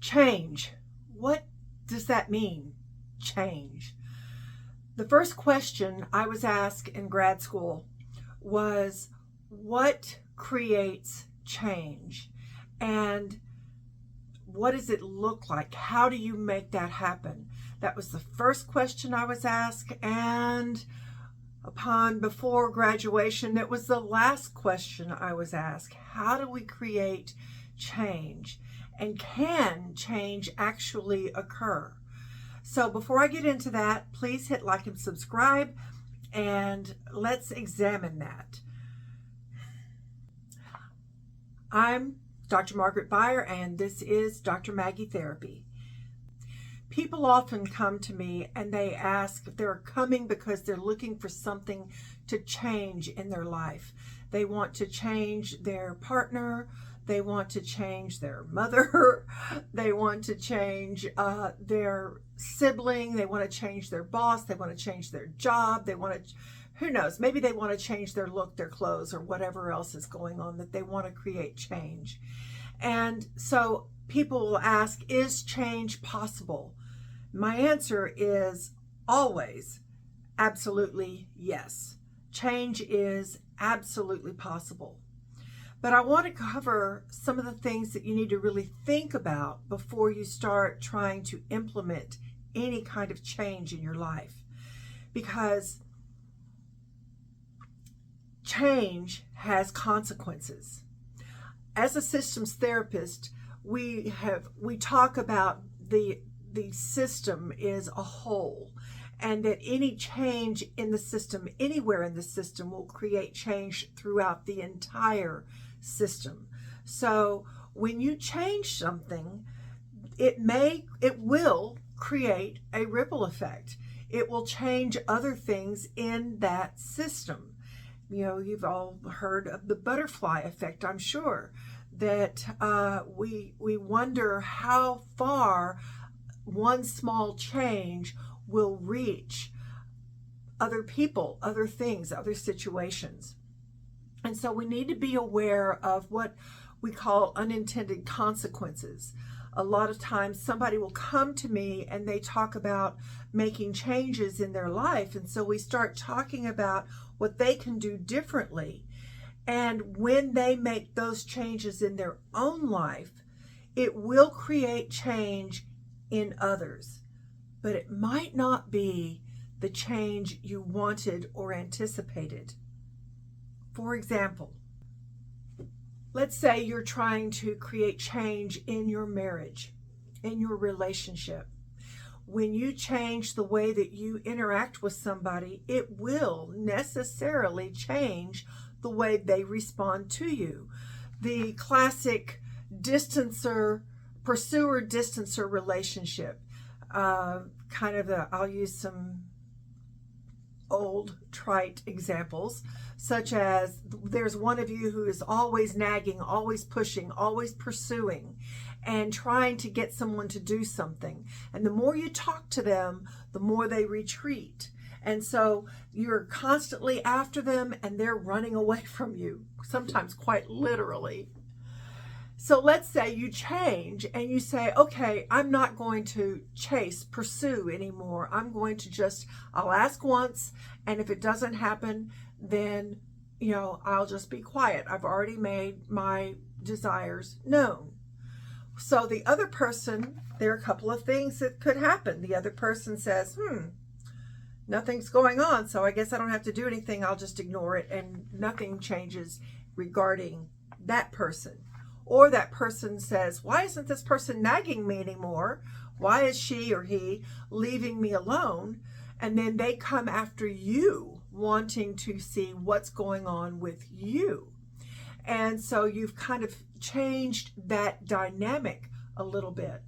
Change. What does that mean? Change. The first question I was asked in grad school was, what creates change? And what does it look like? How do you make that happen? That was the first question I was asked, and before graduation, it was the last question I was asked. How do we create change? And can change actually occur? So before I get into that, please hit like and subscribe, and let's examine that. I'm Dr. Margaret Beyer, and this is Dr. Maggie Therapy. People often come to me and they ask, they're coming because they're looking for something to change in their life. They want to change their partner, they want to change their mother, they want to change their sibling, they want to change their boss, they want to change their job, they want to, who knows, maybe they want to change their look, their clothes, or whatever else is going on that they want to create change. And so people will ask, is change possible? My answer is always absolutely yes. Change is absolutely possible. But I want to cover some of the things that you need to really think about before you start trying to implement any kind of change in your life. Because change has consequences. As a systems therapist, we talk about the system is a whole, and that any change in the system, anywhere in the system, will create change throughout the entire system. So when you change something, it will create a ripple effect. It will change other things in that system. You know, you've all heard of the butterfly effect, I'm sure, that we wonder how far one small change will reach other people, other things, other situations. And so we need to be aware of what we call unintended consequences. A lot of times somebody will come to me and they talk about making changes in their life. And so we start talking about what they can do differently. And when they make those changes in their own life, it will create change in others. But it might not be the change you wanted or anticipated. For example, let's say you're trying to create change in your marriage, in your relationship. When you change the way that you interact with somebody, it will necessarily change the way they respond to you. The classic pursuer-distancer relationship, I'll use some old trite examples, such as there's one of you who is always nagging, always pushing, always pursuing, and trying to get someone to do something. And the more you talk to them, the more they retreat. And so you're constantly after them and they're running away from you, sometimes quite literally. So let's say you change and you say, okay, I'm not going to pursue anymore. I'm going to I'll ask once, and if it doesn't happen, then, I'll just be quiet. I've already made my desires known. So the other person, there are a couple of things that could happen. The other person says, nothing's going on, so I guess I don't have to do anything. I'll just ignore it, and nothing changes regarding that person. Or that person says, why isn't this person nagging me anymore? Why is she or he leaving me alone? And then they come after you, wanting to see what's going on with you. And so you've kind of changed that dynamic a little bit.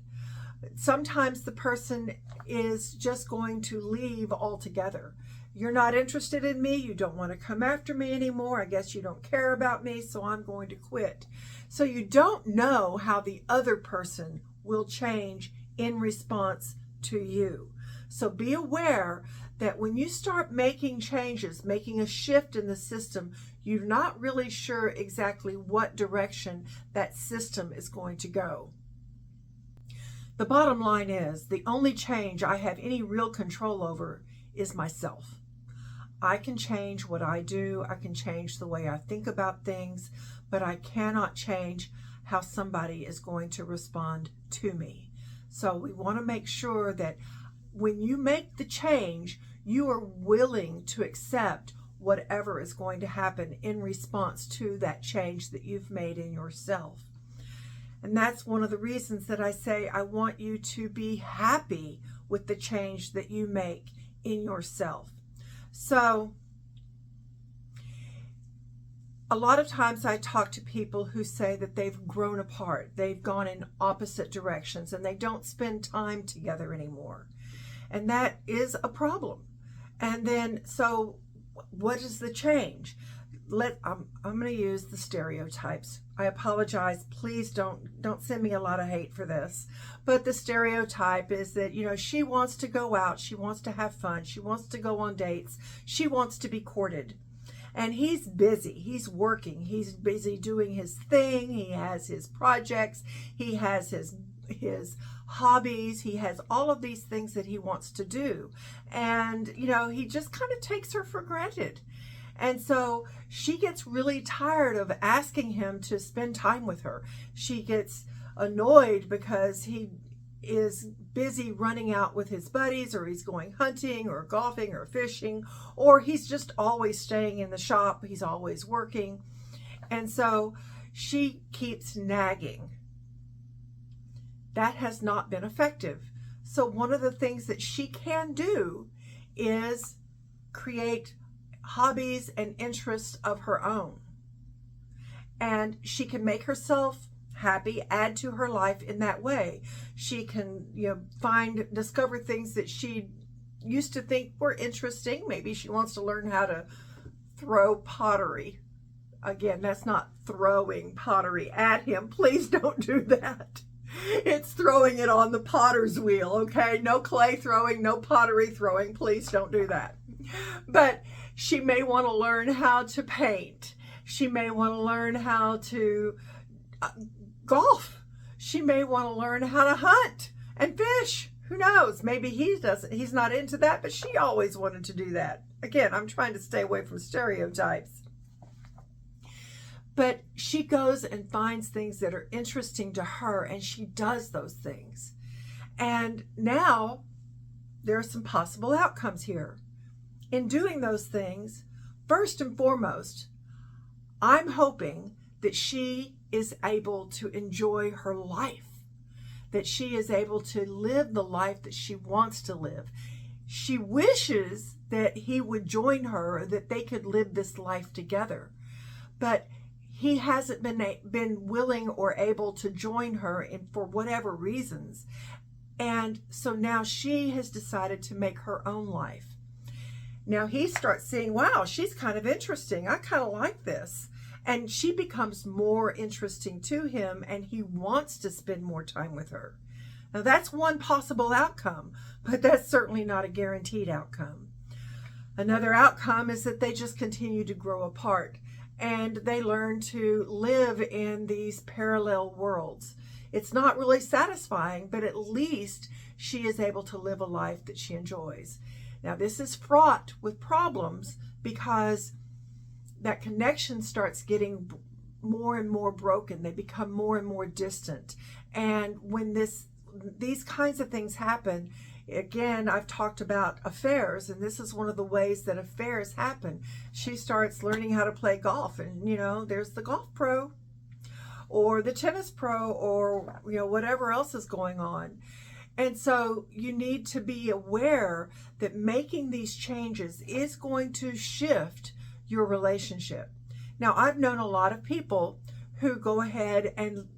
Sometimes the person is just going to leave altogether. You're not interested in me. You don't want to come after me anymore. I guess you don't care about me, so I'm going to quit. So you don't know how the other person will change in response to you. So be aware that when you start making changes, making a shift in the system, you're not really sure exactly what direction that system is going to go. The bottom line is the only change I have any real control over is myself. I can change what I do. I can change the way I think about things, but I cannot change how somebody is going to respond to me. So we want to make sure that when you make the change, you are willing to accept whatever is going to happen in response to that change that you've made in yourself. And that's one of the reasons that I say I want you to be happy with the change that you make in yourself. So a lot of times I talk to people who say that they've grown apart, they've gone in opposite directions, and they don't spend time together anymore. And that is a problem. And then, so what is the change? I'm going to use the stereotypes. I apologize. Please don't send me a lot of hate for this. But the stereotype is that, she wants to go out. She wants to have fun. She wants to go on dates. She wants to be courted. And he's busy. He's working. He's busy doing his thing. He has his projects. He has his hobbies. He has all of these things that he wants to do. And, he just kind of takes her for granted. And so she gets really tired of asking him to spend time with her. She gets annoyed because he is busy running out with his buddies, or he's going hunting or golfing or fishing, or he's just always staying in the shop. He's always working. And so she keeps nagging. That has not been effective. So one of the things that she can do is create hobbies and interests of her own. And she can make herself happy, add to her life in that way. She can, discover things that she used to think were interesting. Maybe she wants to learn how to throw pottery. Again, that's not throwing pottery at him. Please don't do that. It's throwing it on the potter's wheel, okay? No clay throwing, no pottery throwing. Please don't do that. But she may want to learn how to paint. She may want to learn how to golf. She may want to learn how to hunt and fish. Who knows? Maybe he's not into that, but she always wanted to do that. Again, I'm trying to stay away from stereotypes. But she goes and finds things that are interesting to her, and she does those things. And now there are some possible outcomes here. In doing those things, first and foremost, I'm hoping that she is able to enjoy her life, that she is able to live the life that she wants to live. She wishes that he would join her, that they could live this life together. But he hasn't been willing or able to join her for whatever reasons. And so now she has decided to make her own life. Now he starts seeing, wow, she's kind of interesting. I kind of like this. And she becomes more interesting to him, and he wants to spend more time with her. Now that's one possible outcome, but that's certainly not a guaranteed outcome. Another outcome is that they just continue to grow apart, and they learn to live in these parallel worlds. It's not really satisfying, but at least she is able to live a life that she enjoys. Now, this is fraught with problems because that connection starts getting more and more broken. They become more and more distant. And when these kinds of things happen, again, I've talked about affairs, and this is one of the ways that affairs happen. She starts learning how to play golf, and there's the golf pro or the tennis pro, or whatever else is going on. And so you need to be aware that making these changes is going to shift your relationship. Now, I've known a lot of people who go ahead and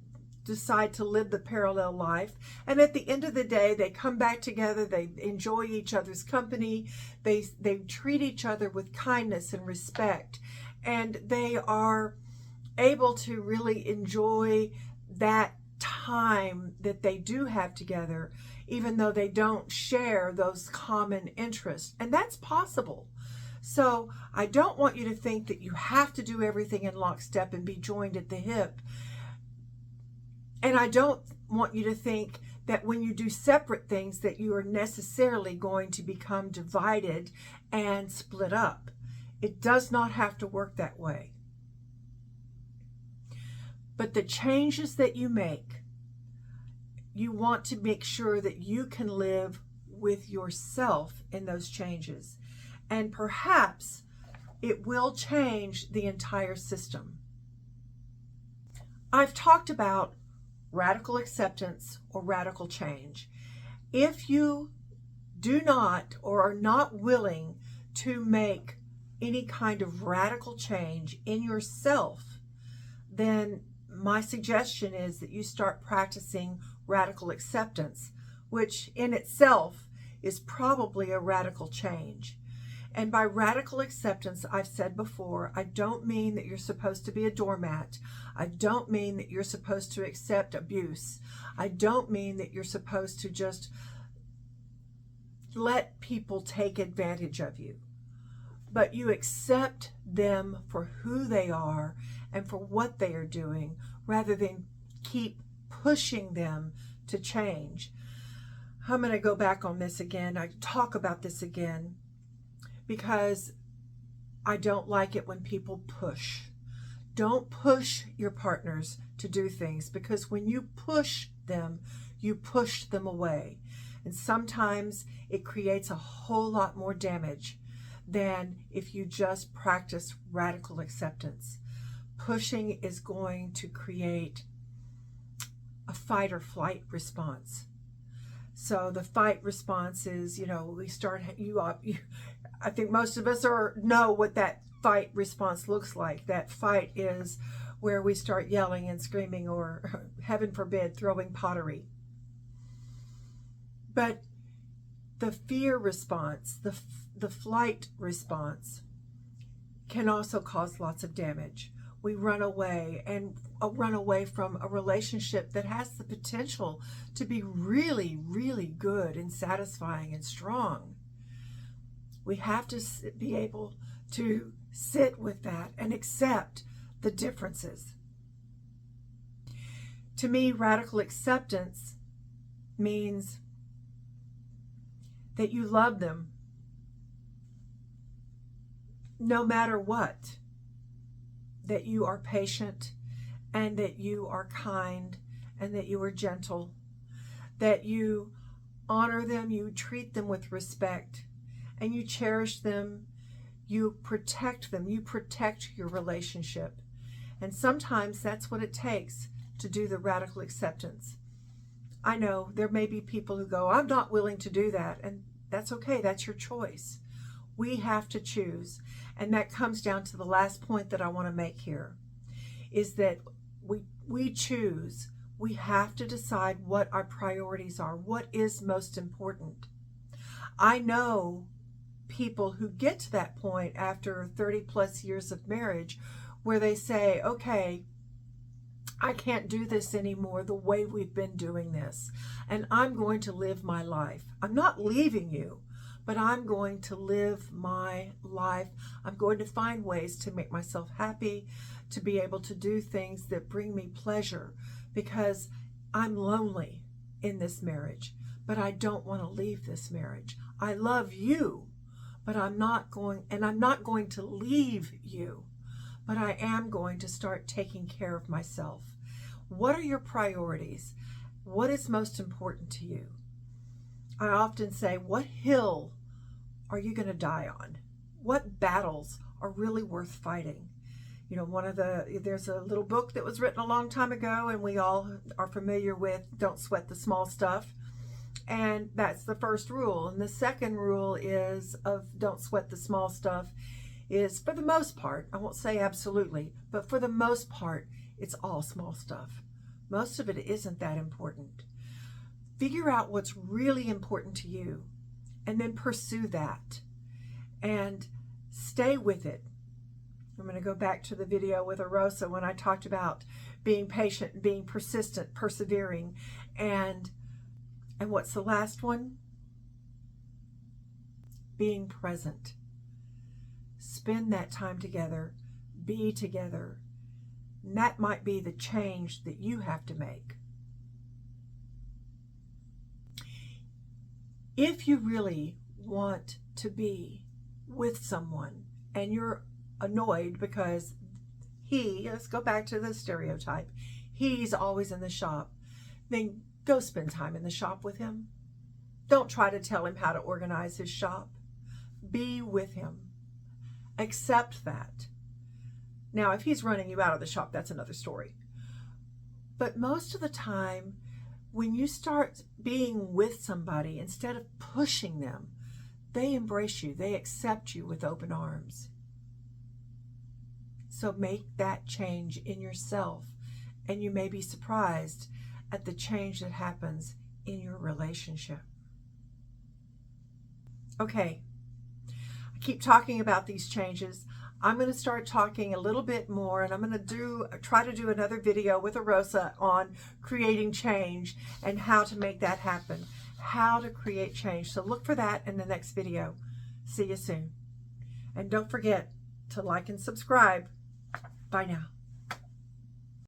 decide to live the parallel life, and at the end of the day they come back together, they enjoy each other's company, they treat each other with kindness and respect, and they are able to really enjoy that time that they do have together, even though they don't share those common interests. And that's possible. So I don't want you to think that you have to do everything in lockstep and be joined at the hip. And I don't want you to think that when you do separate things that you are necessarily going to become divided and split up. It does not have to work that way. But the changes that you make, you want to make sure that you can live with yourself in those changes. And perhaps it will change the entire system. I've talked about radical acceptance or radical change. If you do not or are not willing to make any kind of radical change in yourself, then my suggestion is that you start practicing radical acceptance, which in itself is probably a radical change. And by radical acceptance, I've said before, I don't mean that you're supposed to be a doormat. I don't mean that you're supposed to accept abuse. I don't mean that you're supposed to just let people take advantage of you. But you accept them for who they are and for what they are doing, rather than keep pushing them to change. I'm going to go back on this again. I talk about this again because I don't like it when people push. Don't push your partners to do things, because when you push them, you push them away. And sometimes it creates a whole lot more damage than if you just practice radical acceptance. Pushing is going to create a fight or flight response. So the fight response is, we start you up. I think most of us know what that fight response looks like. That fight is where we start yelling and screaming, or heaven forbid, throwing pottery. But the fear response, the flight response, can also cause lots of damage. We run away, and run away from a relationship that has the potential to be really, really good and satisfying and strong. We have to be able to sit with that and accept the differences. To me, radical acceptance means that you love them no matter what, that you are patient and that you are kind and that you are gentle, that you honor them, you treat them with respect, and you cherish them, you protect them, you protect your relationship. And sometimes that's what it takes to do the radical acceptance. I know there may be people who go, I'm not willing to do that, and that's okay, that's your choice. We have to choose. And that comes down to the last point that I want to make here, is that we choose. We have to decide what our priorities are, what is most important. I know people who get to that point after 30 plus years of marriage where they say, okay, I can't do this anymore the way we've been doing this, and I'm going to live my life. I'm not leaving you, but I'm going to live my life. I'm going to find ways to make myself happy, to be able to do things that bring me pleasure, because I'm lonely in this marriage, but I don't want to leave this marriage. I love you, but I'm not going to leave you, but I am going to start taking care of myself. What are your priorities? What is most important to you? I often say, what hill are you going to die on? What battles are really worth fighting? There's a little book that was written a long time ago, and we all are familiar with Don't Sweat the Small Stuff. And that's the first rule. And the second rule is of Don't Sweat the Small Stuff is, for the most part, I won't say absolutely, but for the most part, it's all small stuff. Most of it isn't that important. Figure out what's really important to you and then pursue that and stay with it. I'm going to go back to the video with Arosa when I talked about being patient, being persistent, persevering, and what's the last one? Being present. Spend that time together, be together. And that might be the change that you have to make. If you really want to be with someone and you're annoyed because let's go back to the stereotype, he's always in the shop, then go spend time in the shop with him. Don't try to tell him how to organize his shop. Be with him. Accept that. Now, if he's running you out of the shop, that's another story. But most of the time, when you start being with somebody, instead of pushing them, they embrace you. They accept you with open arms. So make that change in yourself, and you may be surprised at the change that happens in your relationship. Okay, I keep talking about these changes. I'm going to start talking a little bit more, and I'm going to try to do another video with Arosa on creating change and how to make that happen, how to create change. So look for that in the next video. See you soon. And don't forget to like and subscribe. Bye now.